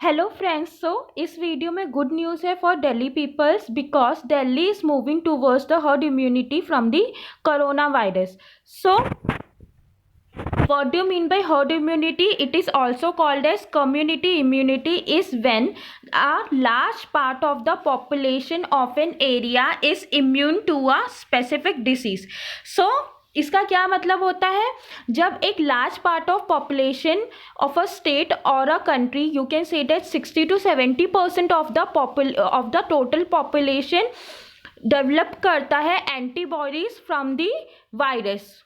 Hello friends. इस video में good news है for Delhi peoples because Delhi is moving towards the herd immunity from the corona virus. So what do you mean by herd immunity? It is also called as community immunity. Is when a large part of the population of an area is immune to a specific disease. So इसका क्या मतलब होता है? जब एक large part of population of a state और a country, you can say that 60 to 70% of the total population develop करता है एंटीबॉडीज फ्रॉम द वायरस.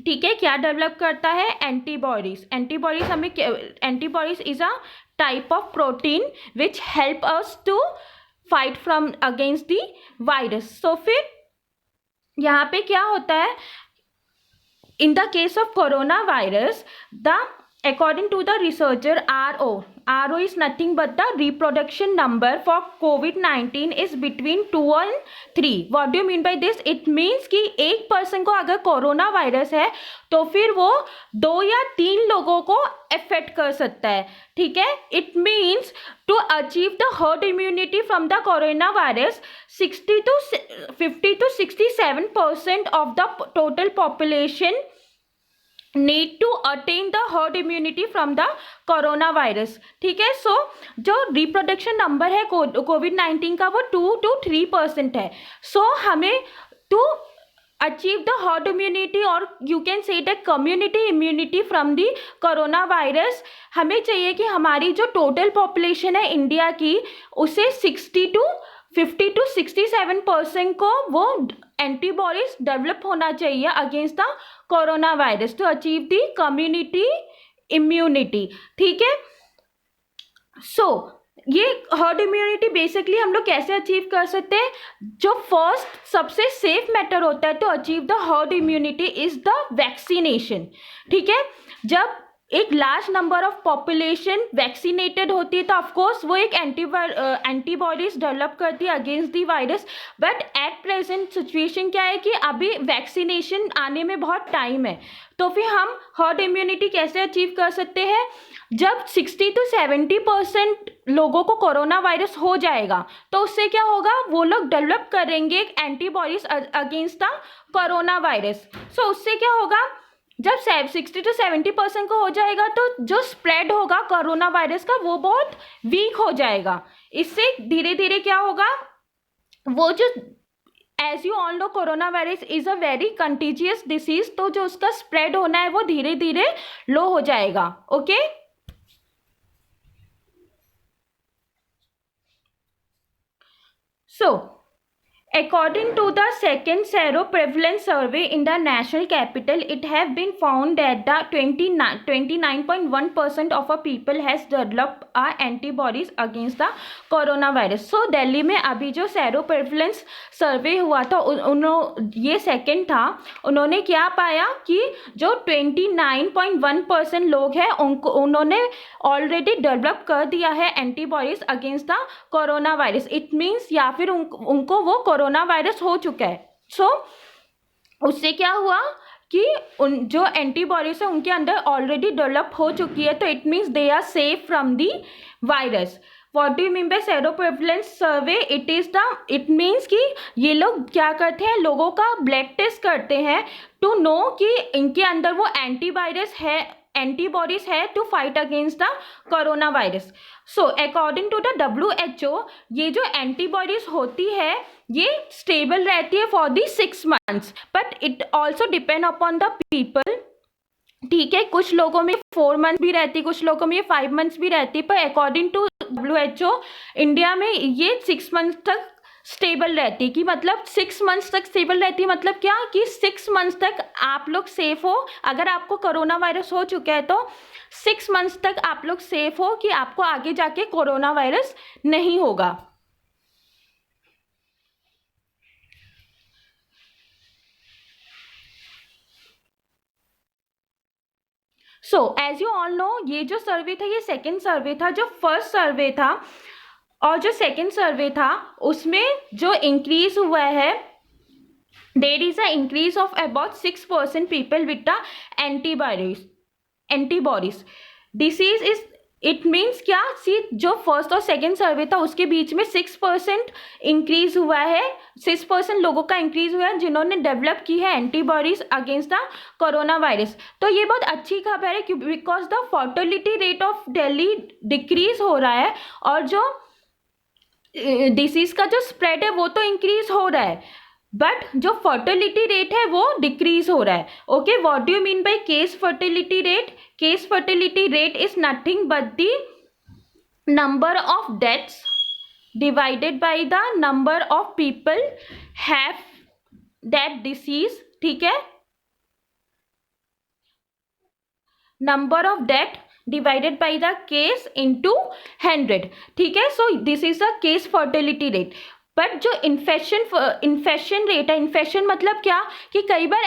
ठीक है, क्या डेवलप करता है? Antibodies. Antibodies is a type of protein which help us to fight from against the virus. So फिर यहाँ पे क्या होता है? In the case of corona virus, the according to the researcher, RO is nothing but the reproduction number for COVID-19 is between 2 and 3. What do you mean by this? It means कि एक person को अगर corona virus है तो फिर वो 2 या 3 लोगों को अफेक्ट कर सकता है. ठीक है, it means to achieve the herd immunity from the corona virus 50 to 67% of the total population need to attain the herd immunity from the coronavirus. ठीक है, सो जो रिप्रोडक्शन नंबर है कोविड-19 का वो 2 to 3% है. सो हमें to achieve the herd immunity और you can say the community immunity from the corona virus, हमें चाहिए कि हमारी जो टोटल पॉपुलेशन है इंडिया की, उसे 50 to 67% को वो एंटीबॉडीज डेवलप होना चाहिए against the corona virus to achieve the community immunity. ठीक है, सो ये हर्ड इम्यूनिटी बेसिकली हम लोग कैसे अचीव कर सकते हैं? जो फर्स्ट सबसे सेफ मेथड होता है to achieve the herd immunity is the vaccination. ठीक है, जब एक large number of population vaccinated होती है तो ऑफकोर्स वो एक एंटीबॉडीज डेवलप करती है against the virus. But at present situation क्या है कि अभी वैक्सीनेशन आने में बहुत टाइम है. तो फिर हम हर्ड इम्यूनिटी कैसे अचीव कर सकते हैं? जब 60 to 70% लोगों को कोरोना वायरस हो जाएगा तो उससे क्या होगा? वो लोग डेवलप करेंगे antibodies against the corona virus. So उससे क्या होगा? जब 60 to 70% को हो जाएगा तो जो स्प्रेड होगा कोरोना वायरस का वो बहुत वीक हो जाएगा. इससे धीरे धीरे क्या होगा? वो जो as you all know corona virus is a very contagious disease, तो जो उसका स्प्रेड होना है वो धीरे धीरे लो हो जाएगा. Okay, so according to the second seroprevalence survey in the national capital, it have been found that the 29.1% of a people has developed a antibodies against the coronavirus. So Delhi में अभी जो seroprevalence survey हुआ था ये second था, उन्होंने क्या पाया कि जो 29.1% लोग हैं उन्होंने ऑलरेडी डेवलप कर दिया है antibodies against the corona virus. It means या फिर उनको वो कोरोना वायरस हो चुका है. सो उससे क्या हुआ कि उन जो एंटीबॉडीज है उनके अंदर ऑलरेडी डेवलप हो चुकी है, तो it means they are safe from the virus. What do you mean by seroprevalence survey? It means कि ये लोग क्या करते हैं, लोगों का ब्लड टेस्ट करते हैं टू नो कि इनके अंदर वो एंटीबॉडीज है to fight against the corona virus. So according to the WHO, ये जो एंटीबॉडीज होती है ये स्टेबल रहती है for the 6 months, but it also depend upon the people. ठीक है, कुछ लोगों में 4 months भी रहती, कुछ लोगों में ये 5 months भी रहती, पर अकॉर्डिंग टू WHO इंडिया में ये 6 months तक स्टेबल रहती. कि मतलब 6 months तक स्टेबल रहती, मतलब क्या कि 6 months तक आप लोग सेफ हो. अगर आपको कोरोना वायरस हो चुका है तो 6 months तक आप लोग सेफ हो कि आपको आगे जाके कोरोना वायरस नहीं होगा. So as you all know, ये जो सर्वे था ये सेकेंड सर्वे था. जो फर्स्ट सर्वे था और जो सेकेंड सर्वे था उसमें जो इंक्रीज हुआ है, there is a increase of about 6% people with the antibodies. disease is it means क्या, सी जो फर्स्ट और सेकेंड सर्वे था उसके बीच में 6% इंक्रीज हुआ है, 6% लोगों का इंक्रीज हुआ है जिन्होंने डेवलप की है antibodies against the corona virus. तो ये बहुत अच्छी खबर है because the fertility rate of Delhi decrease हो रहा है और जो डिसीज का जो स्प्रेड है वो तो इंक्रीज हो रहा है, बट जो फर्टिलिटी रेट है वो डिक्रीज हो रहा है। Okay, what do you mean by case fertility rate? Case fertility rate is nothing but the number of deaths divided by the number of people have that disease. ठीक है, number of death divided by the case into 100। ठीक है, so this is the case fertility rate. But जो infection rate है, infection मतलब क्या कि कई बार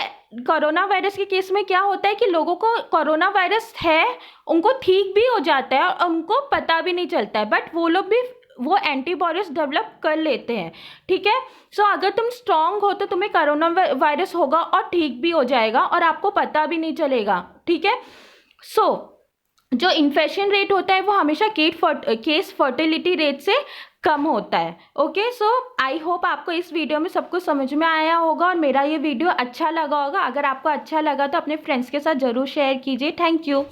कोरोना वायरस के केस में क्या होता है कि लोगों को कोरोना वायरस है, उनको ठीक भी हो जाता है और उनको पता भी नहीं चलता है, बट वो लोग भी वो एंटीबॉडीज डेवलप कर लेते हैं। ठीक है, सो अगर तुम स्ट्रांग हो तो तुम्हें कोरोना वायरस होगा और ठीक भी हो जाएगा और आपको पता भी नहीं चलेगा। ठीक है, सो जो इन्फेक्शन रेट होता है वो हमेशा केस फर्टिलिटी रेट से कम होता है। ओके, सो आई होप आपको इस वीडियो में सब कुछ समझ में आया होगा और मेरा ये वीडियो अच्छा लगा होगा। अगर आपको अच्छा लगा तो अपने फ्रेंड्स के साथ ज़रूर शेयर कीजिए। Thank you.